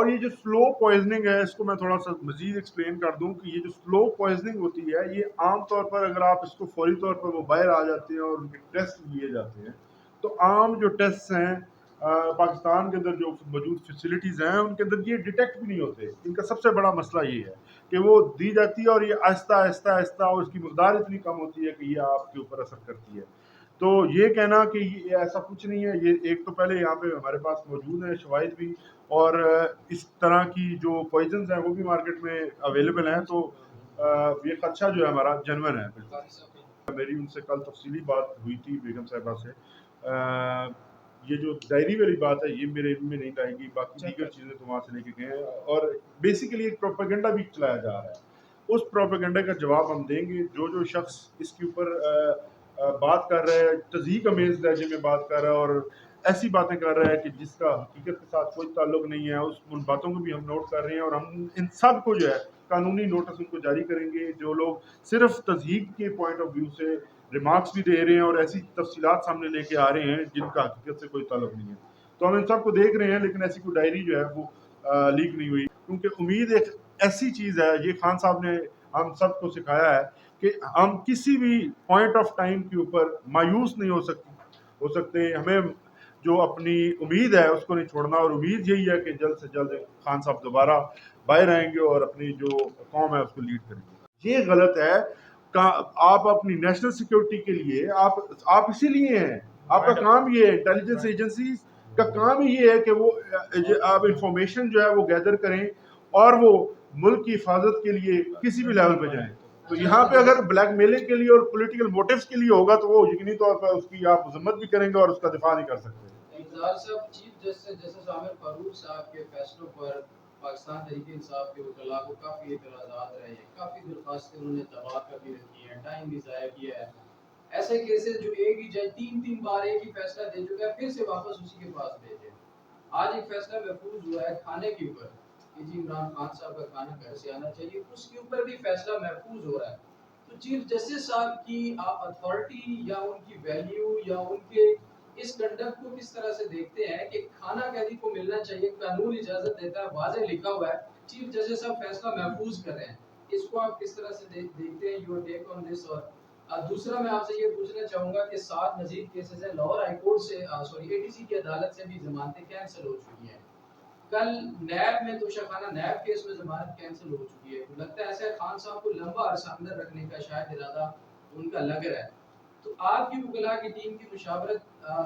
اور یہ جو سلو پوائزننگ ہے، اس کو میں تھوڑا سا مزید ایکسپلین کر دوں کہ یہ جو سلو پوائزننگ ہوتی ہے، یہ عام طور پر اگر آپ اس کو فوری طور پر وہ باہر آ جاتے ہیں اور ان کے ٹیسٹ لیے جاتے ہیں، تو عام جو ٹیسٹ ہیں پاکستان کے اندر جو موجود فیسلٹیز ہیں ان کے اندر یہ ڈیٹیکٹ بھی نہیں ہوتے. ان کا سب سے بڑا مسئلہ یہ ہے کہ وہ دی جاتی ہے اور یہ آہستہ آہستہ آہستہ اور اس کی مقدار اتنی کم ہوتی ہے کہ یہ آپ کے اوپر اثر کرتی ہے. تو یہ کہنا کہ یہ ایسا کچھ نہیں ہے، یہ ایک تو پہلے یہاں پہ ہمارے پاس موجود ہیں شواہد بھی، اور اس طرح کی جو پوائزنز ہیں وہ بھی مارکیٹ میں اویلیبل ہیں. تو یہ خدشہ جو ہے ہمارا جنون ہے. بالکل میری ان سے کل تفصیلی بات ہوئی تھی بیگم صاحبہ سے. یہ جو ڈائری والی بات ہے یہ میرے علم میں نہیں لائے گی، باقی دیگر چیزیں تو وہاں سے لے کے گئے ہیں، اور بیسیکلی ایک پروپیگنڈا بھی چلایا جا رہا ہے. اس پروپیگنڈا کا جواب ہم دیں گے. جو شخص اس کے اوپر بات کر رہا ہے، تضحیک امیز لہجے میں بات کر رہا ہے اور ایسی باتیں کر رہا ہے کہ جس کا حقیقت کے ساتھ کوئی تعلق نہیں ہے، ان باتوں کو بھی ہم نوٹ کر رہے ہیں، اور ہم ان سب کو جو ہے قانونی نوٹس ان کو جاری کریں گے. جو لوگ صرف تضحیک کے پوائنٹ آف ویو سے ریمارکس بھی دے رہے ہیں اور ایسی تفصیلات سامنے لے کے آ رہے ہیں جن کا حقیقت سے کوئی تعلق نہیں ہے، تو ہم ان سب کو دیکھ رہے ہیں. لیکن ایسی کوئی ڈائری جو ہے وہ لیک نہیں ہوئی، کیونکہ امید ایک ایسی چیز ہے، یہ خان صاحب نے ہم سب کو سکھایا ہے کہ ہم کسی بھی پوائنٹ آف ٹائم کے اوپر مایوس نہیں ہو سکتے. ہمیں جو اپنی امید ہے اس کو نہیں چھوڑنا، اور امید یہی ہے کہ جلد سے جلد خان صاحب دوبارہ باہر آئیں گے اور اپنی جو قوم ہے اس کو لیڈ کریں گے. یہ غلط ہے. آپ اپنی نیشنل سیکیورٹی کے لیے آپ اسی لیے ہیں، آپ کا کام یہ ہے، انٹیلیجنس ایجنسیز کا کام ہی یہ ہے کہ وہ آپ انفارمیشن جو ہے وہ گیدر کریں اور وہ ملک کی حفاظت کے لیے کسی بھی لیول پہ جائیں. تو یہاں پہ اگر بلیک میلنگ کے لیے اور پولیٹیکل موٹیوز کے لیے ہوگا تو وہ یقینی طور پر اس کی آپ مذمت بھی کریں گے اور اس کا دفاع نہیں کر سکتے. صاحب چیف جسٹس عامر فاروق صاحب کے فیصلوں پر پاکستان تحریک انصاف کے وکلاء کو کافی اعتراضات رہے ہیں، کافی درخواستیں انہوں نے تباہ کر بھی رکھی ہیں، ٹائم بھی ضائع کیا ہے. ایسے کیسز جو ایک ہی جج تین بار ایک ہی فیصلہ دے چکا ہے پھر سے واپس اسی کے پاس بھیجے. آج ایک فیصلہ محفوظ ہوا ہے کھانے کے اوپر کہ جی عمران خان صاحب کا کھانا گھر سے آنا چاہیے، اس کے اوپر بھی فیصلہ محفوظ ہو رہا ہے. تو چیف جسٹس صاحب کی آپ اتھارٹی یا ان کی ویلیو یا ان کے اس کنڈکٹ کو کس طرح سے دیکھتے ہیں کہ کھانا قیدی کو ملنا چاہیے، قانون اجازت دیتا ہے، واضح لکھا ہوا ہے، چیف جسٹس صاحب فیصلہ محفوظ کر رہے ہیں، اس کو آپ کس طرح سے دیکھتے ہیں؟ یور ٹیک آن دس. اور دوسرا میں آپ سے یہ پوچھنا چاہوں گا کہ 7 مزید کیسز ہیں لاہور ہائی کورٹ سے اے ٹی سی کی عدالت سے بھی ضمانتیں کینسل ہو چکی ہیں. کل نیب میں توشہ نیب کیس میں ضمانت کینسل ہو چکی ہے. لگتا ہے ایسا خان صاحب کو لمبا عرصہ اندر رکھنے کا شاید ارادہ ان کا لگ رہا ہے. تو آپ کی وکلاء کی ٹیم کی مشاورت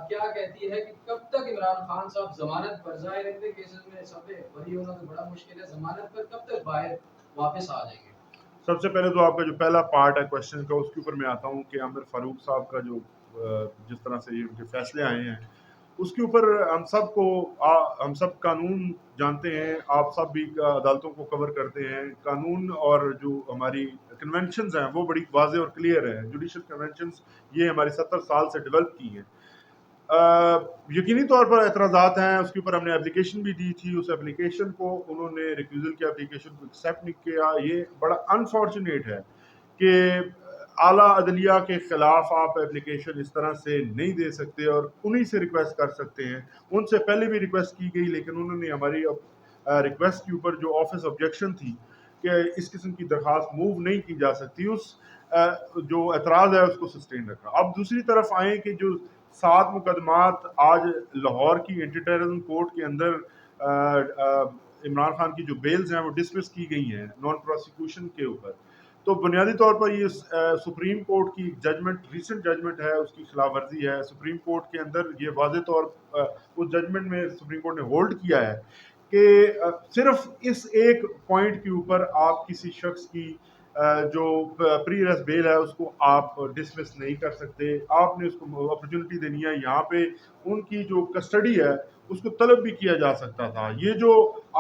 کیا کہتی ہے کہ کب تک عمران خان صاحب ضمانت پر، ظاہر ہے کیسز میں سب پہ بری ہونا تو بڑا مشکل ہے، ضمانت پر کب تک باہر واپس آ جائیں گے؟ سب سے پہلے تو آپ کا جو پہلا پارٹ ہے کوشچن کا، اس کے اوپر میں آتا ہوں کہ عامر فاروق صاحب کا جو جس طرح سے یہ ان کے فیصلے آئے ہیں اس کے اوپر ہم سب قانون جانتے ہیں، آپ سب بھی عدالتوں کو کور کرتے ہیں. قانون اور جو ہماری کنونشنز ہیں وہ بڑی واضح اور کلیئر ہیں. جوڈیشل کنونشنز یہ ہماری 70 سال سے ڈیولپ کی ہیں. یقینی طور پر اعتراضات ہیں، اس کے اوپر ہم نے اپلیکیشن بھی دی تھی. اس اپلیکیشن کو انہوں نے ریفیوزل کی اپلیکیشن کو ایکسیپٹ نہیں کیا. یہ بڑا انفارچونیٹ ہے کہ اعلیٰ عدلیہ کے خلاف آپ اپلیکیشن اس طرح سے نہیں دے سکتے اور انہی سے ریکویسٹ کر سکتے ہیں. ان سے پہلے بھی ریکویسٹ کی گئی لیکن انہوں نے ہماری ریکویسٹ کے اوپر جو آفس آبجیکشن تھی کہ اس قسم کی درخواست موو نہیں کی جا سکتی، اس جو اعتراض ہے اس کو سسٹین رکھا. اب دوسری طرف آئیں کہ جو 7 مقدمات آج لاہور کی اینٹی ٹیررزم کورٹ کے اندر عمران خان کی جو بیلز ہیں وہ ڈسمس کی گئی ہیں نان پروسیکیوشن کے اوپر، تو بنیادی طور پر یہ سپریم کورٹ کی ججمنٹ، ریسنٹ ججمنٹ ہے، اس کی خلاف ورزی ہے. سپریم کورٹ کے اندر یہ واضح طور اس ججمنٹ میں سپریم کورٹ نے ہولڈ کیا ہے کہ صرف اس ایک پوائنٹ کے اوپر آپ کسی شخص کی جو پری ریس بیل ہے اس کو آپ ڈسمس نہیں کر سکتے. آپ نے اس کو اپرچونٹی دینی ہے. یہاں پہ ان کی جو کسٹڈی ہے اس کو طلب بھی کیا جا سکتا تھا. یہ جو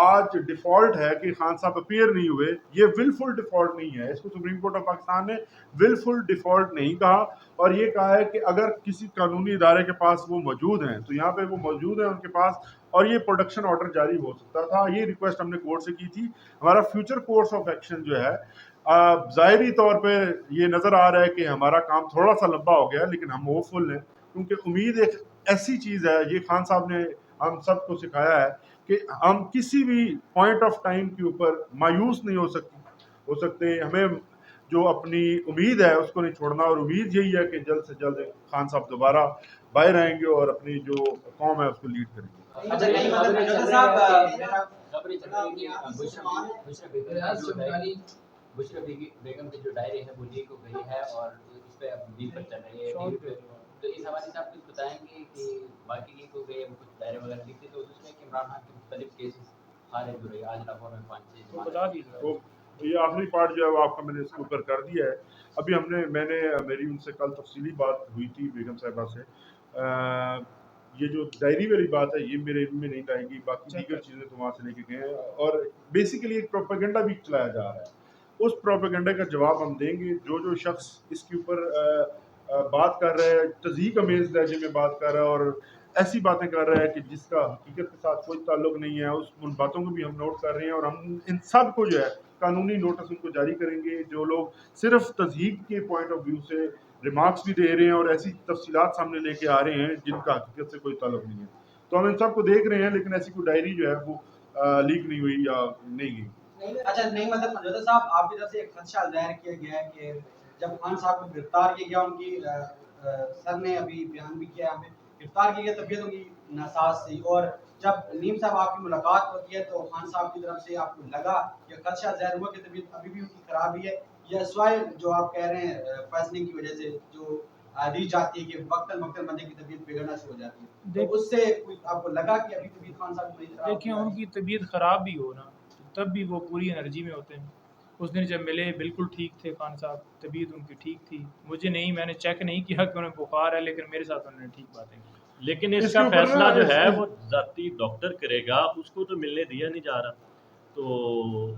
آج ڈیفالٹ ہے کہ خان صاحب اپیئر نہیں ہوئے، یہ ولفل ڈیفالٹ نہیں ہے. اس کو سپریم کورٹ آف پاکستان نے ولفل ڈیفالٹ نہیں کہا، اور یہ کہا ہے کہ اگر کسی قانونی ادارے کے پاس وہ موجود ہیں تو یہاں پہ وہ موجود ہیں ان کے پاس، اور یہ پروڈکشن آرڈر جاری ہو سکتا تھا. یہ ریکویسٹ ہم نے کورٹ سے کی تھی. ہمارا فیوچر کورس آف ایکشن جو ہے ظاہری طور پہ یہ نظر آ رہا ہے کہ ہمارا کام تھوڑا سا لمبا ہو گیا، لیکن ہم ہوپ فل ہیں کیونکہ امید ایک ایسی چیز ہے، یہ خان صاحب نے ہم سب کو سکھایا ہے کہ ہم کسی بھی پوائنٹ آف ٹائم کے اوپر مایوس نہیں ہو سکتے. ہمیں جو اپنی امید ہے اس کو نہیں چھوڑنا, اور امید یہی ہے کہ جلد سے جلد خان صاحب دوبارہ باہر آئیں گے اور اپنی جو قوم ہے اس کو لیڈ کریں گے. اچھا نہیں مطلب جوزا صاحب خبریں چل رہی ہیں بشرا بیگم کی جو ڈائری ہے وہ لیک ہو گئی ہے اور اس پہ اب ڈیل پر چل رہی ہے. تو اس حوالے سے آپ کچھ بتائیں گے کہ باقی لیک ہو گئی ہے, وہ کچھ ڈائری وغیرہ لکھتے تو دوسرے کہ عمران خان کے مختلف کیسز خارج ہو رہے ہیں, آج لاہور میں 5-6 بتا دیجیے. یہ آخری پارٹ جو ہے وہ آپ کا میں نے اس کے اوپر کر دیا ہے. ابھی میری ان سے کل تفصیلی بات ہوئی تھی بیگم صاحبہ سے. یہ جو ڈائری والی بات ہے یہ میرے علم میں نہیں آئے گی, باقی دیگر چیزیں تو وہاں سے لے کے گئے ہیں, اور بیسیکلی ایک پروپیگنڈا بھی چلایا جا رہا ہے. اس پروپیگنڈا کا جواب ہم دیں گے. جو شخص اس کے اوپر بات کر رہا ہے, تضحیک امیز لہجے میں بات کر رہا ہے اور ایسی باتیں کر رہا ہے کہ جس کا حقیقت کے ساتھ کوئی تعلق نہیں ہے, ان باتوں کو بھی ہم نوٹ کر رہے ہیں, اور ہم ان سب کو جو ہے قانونی نوٹس ان کو جاری کریں گے. جو لوگ صرف تضحیک کے پوائنٹ آف ویو سے ریمارکس بھی دے رہے ہیں اور ایسی تفصیلات سامنے لے کے آ رہے ہیں جن کا حقیقت سے کوئی تعلق نہیں ہے, تو ہم ان سب کو دیکھ رہے ہیں, لیکن ایسی کوئی ڈائری جو ہے وہ لیک نہیں ہوئی یا نہیں گئی. اچھا نہیں مطلب جوزا صاحب آپ کی طرف سے ایک خدشہ ظاہر کیا گیا ہے کہ جب خان صاحب کو گرفتار کیا گیا, ان کی سر نے ابھی بیان بھی کیا ہمیں, گرفتار کیا گیا طبیعت ان کی ناساز تھی, اور جب نیم صاحب آپ کی ملاقات ہوتی ہے تو خان صاحب کی طرف سے آپ کو لگا کہ خدشہ ظاہر ہوا کہ طبیعت ابھی بھی ان کی خراب ہی ہے, یا سوائے جو آپ کہہ رہے ہیں فیصلے کی وجہ سے جو دی جاتی ہے کہ وقتاً وقتاً بندے کی طبیعت بگڑنا شروع ہو جاتی ہے, تو اس سے آپ کو لگا کہ ابھی طبیعت خان صاحب کی خراب؟ دیکھیں ان کی طبیعت خراب بھی ہو نا تب بھی وہ پوری انرجی میں ہوتے ہیں. اس دن جب ملے بالکل ٹھیک تھے خان صاحب, طبیعت ان کی ٹھیک تھی. مجھے نہیں, میں نے چیک نہیں کیا کہ انہیں بخار ہے, لیکن میرے ساتھ انہوں نے ٹھیک باتیں کی. لیکن اس کا فیصلہ جو ہے وہ ذاتی ڈاکٹر کرے گا, اس کو تو ملنے دیا نہیں جا رہا, تو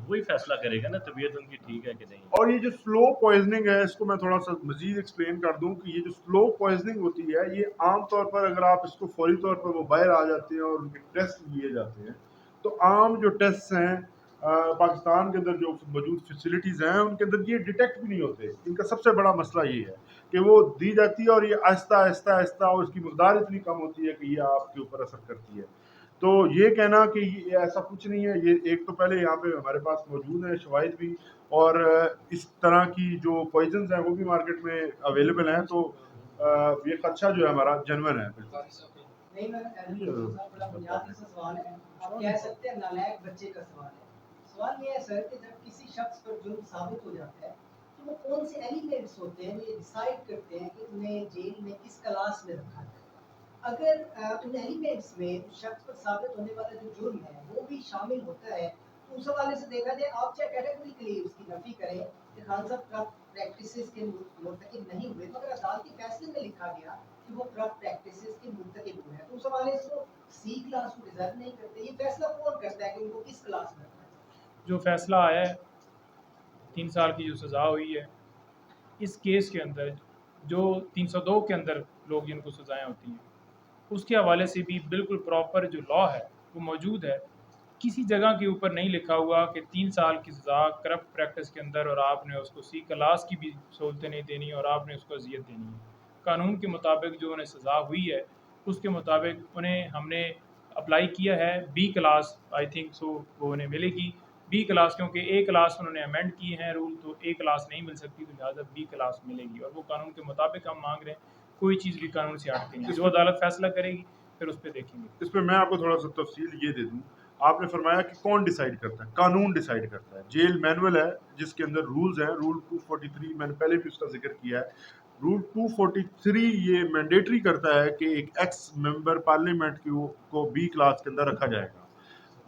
وہی فیصلہ کرے گا نا طبیعت ان کی ٹھیک ہے کہ نہیں. اور یہ جو سلو پوائزننگ ہے اس کو میں تھوڑا سا مزید ایکسپلین کر دوں کہ یہ جو سلو پوائزننگ ہوتی ہے یہ عام طور پر اگر آپ اس کو فوری طور پر وہ باہر آ جاتے ہیں اور ان کے ٹیسٹ لیے جاتے ہیں, تو عام جو ٹیسٹ ہیں پاکستان کے اندر جو موجود فیسلٹیز ہیں ان کے اندر یہ ڈیٹیکٹ بھی نہیں ہوتے. ان کا سب سے بڑا مسئلہ یہ ہے کہ وہ دی جاتی ہے اور یہ آہستہ آہستہ آہستہ اور اس کی مقدار اتنی کم ہوتی ہے کہ یہ آپ کے اوپر اثر کرتی ہے. تو یہ کہنا کہ یہ ایسا کچھ نہیں ہے, یہ ایک تو پہلے یہاں پہ ہمارے پاس موجود ہیں شواہد بھی, اور اس طرح کی جو پوائزنز ہیں وہ بھی مارکیٹ میں اویلیبل ہیں, تو یہ خدشہ جو ہے ہمارا جنون ہے. نہیں بڑا بنیادی سا سوال ہے, آپ کہہ سکتے ہیں نالائق بچے کا سوال ہے. سوال یہ ہے سر کہ جب کسی شخص پر جرم ثابت ہو جاتا ہے تو وہ کون سے ایلیمنٹس ہوتے ہیں یہ ڈیسائیڈ کرتے ہیں کہ انہیں جیل میں کس کلاس میں رکھا جائے. اگر ان ایلیمنٹس میں شخص پر ثابت ہونے والا جو جرم ہے وہ بھی شامل ہوتا ہے تو اس حوالے سے دیکھا جائے آپ چاہے کیٹیگوریکلی اس کی نفی کریں کہ خان صاحب کرپٹ پریکٹسز کے مرتکب نہیں ہوئے, مگر عدالتی فیصلے میں لکھا گیا کہ وہ کرپٹ پریکٹسز کے مرتکب ہوئے ہیں, تو اس حوالے سے وہ سی کلاس کو ڈیزرو نہیں کرتے. یہ فیصلہ کون کرتا ہے کہ ان کو کس کلاس میں رکھنا ہے؟ جو فیصلہ آیا ہے 3 سال کی جو سزا ہوئی ہے اس کیس کے اندر, جو 302 کے اندر لوگ جن کو سزائیں ہوتی ہیں اس کے حوالے سے بھی بالکل پراپر جو لا ہے وہ موجود ہے. کسی جگہ کے اوپر نہیں لکھا ہوا کہ 3 سال کی سزا کرپٹ پریکٹس کے اندر اور آپ نے اس کو سی کلاس کی بھی سہولتیں نہیں دینی اور آپ نے اس کو اذیت دینی ہے. قانون کے مطابق جو انہیں سزا ہوئی ہے اس کے مطابق انہیں ہم نے اپلائی کیا ہے B class, I think so وہ انہیں ملے گی بی کلاس, کیونکہ اے کلاس انہوں نے امینڈ کی ہیں رول, تو اے کلاس نہیں مل سکتی, تو لہٰذا بی کلاس ملے گی, اور وہ قانون کے مطابق ہم مانگ رہے ہیں. کوئی چیز بھی قانون سے ہٹتی نہیں, جو عدالت فیصلہ کرے گی پھر اس پہ دیکھیں گے. اس پہ میں آپ کو تھوڑا سا تفصیل یہ دے دوں. آپ نے فرمایا کہ کون ڈیسائیڈ کرتا ہے, قانون ڈیسائیڈ کرتا ہے. جیل مینول ہے جس کے اندر رولز ہیں, رول 243 میں نے پہلے بھی اس کا ذکر کیا ہے. رول 243 یہ مینڈیٹری کرتا ہے کہ ایک ایکس ممبر پارلیمنٹ کو بی کلاس کے اندر رکھا جائے گا.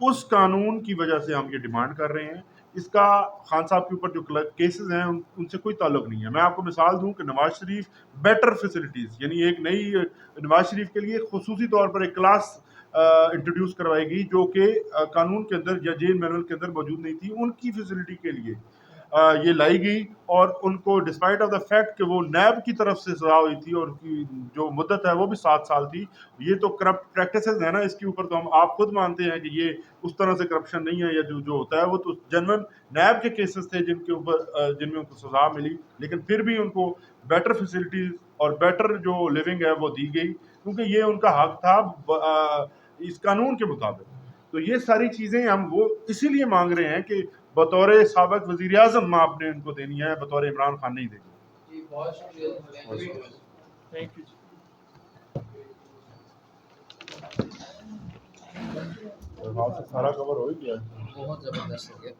اس قانون کی وجہ سے ہم یہ ڈیمانڈ کر رہے ہیں. اس کا خان صاحب کے اوپر جو کیسز ہیں ان سے کوئی تعلق نہیں ہے. میں آپ کو مثال دوں کہ نواز شریف بیٹر فیسلٹیز, یعنی ایک نئی نواز شریف کے لیے خصوصی طور پر ایک کلاس انٹروڈیوس کروائی گئی جو کہ قانون کے اندر یا جیل مینول کے اندر موجود نہیں تھی. ان کی فیسلٹی کے لیے یہ لائی گئی, اور ان کو ڈسپائٹ آف دا فیکٹ کہ وہ نیب کی طرف سے سزا ہوئی تھی اور کی جو مدت ہے وہ بھی 7 سال تھی. یہ تو کرپٹ پریکٹسز ہے نا, اس کے اوپر تو ہم آپ خود مانتے ہیں کہ یہ اس طرح سے کرپشن نہیں ہے, یا جو ہوتا ہے وہ تو جنرل نیب کے کیسز تھے جن کے اوپر جن میں ان کو سزا ملی, لیکن پھر بھی ان کو بیٹر فیسلٹیز اور بیٹر جو لیونگ ہے وہ دی گئی, کیونکہ یہ ان کا حق تھا اس قانون کے مطابق. تو یہ ساری چیزیں ہم وہ اسی لیے مانگ رہے ہیں کہ بطور سابق وزیر اعظم آپ نے ان کو دینی ہے، بطور عمران خان نہیں دینی۔ جی بہت شکریہ، تھینک یو۔ تھینک یو جی۔ آپ سے سارا کور ہو ہی گیا۔ بہت زبردست ہو گیا۔